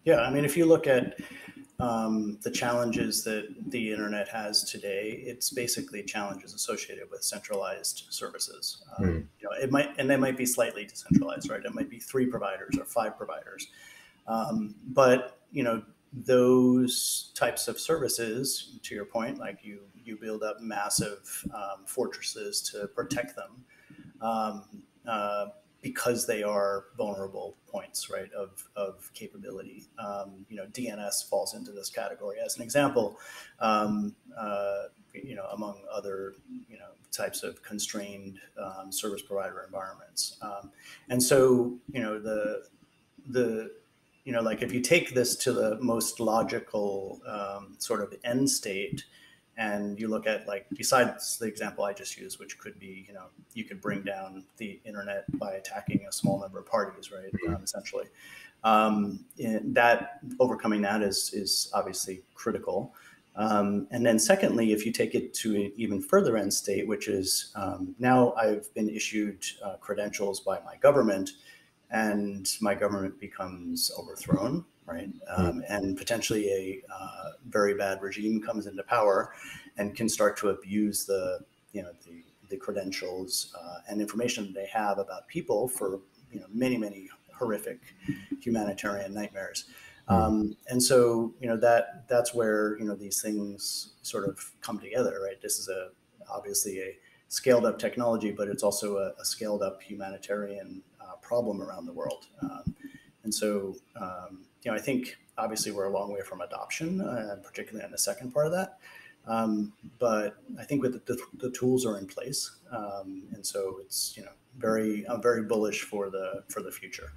Yeah, I mean, if you look at the challenges that the internet has today, it's basically challenges associated with centralized services. Mm. It might, and they might be slightly decentralized, right? It might be 3 providers or 5 providers, but those types of services, to your point, like you build up massive fortresses to protect them. Um, because they are vulnerable points, right, of capability. DNS falls into this category as an example, among other, types of constrained service provider environments. And so, the like if you take this to the most logical sort of end state, and you look at, like, besides the example I just used, which could be, you could bring down the internet by attacking a small number of parties, right? Essentially, that overcoming that is obviously critical. And then secondly, if you take it to an even further end state, which is now I've been issued credentials by my government, and my government becomes overthrown, right? And potentially a very bad regime comes into power and can start to abuse the credentials and information that they have about people for many horrific humanitarian nightmares. And so that's where these things sort of come together, right? This is obviously a scaled up technology, but it's also a scaled up humanitarian problem around the world. And so, I think obviously we're a long way from adoption, particularly on the second part of that. But I think with the tools are in place, and so it's I'm very bullish for the future.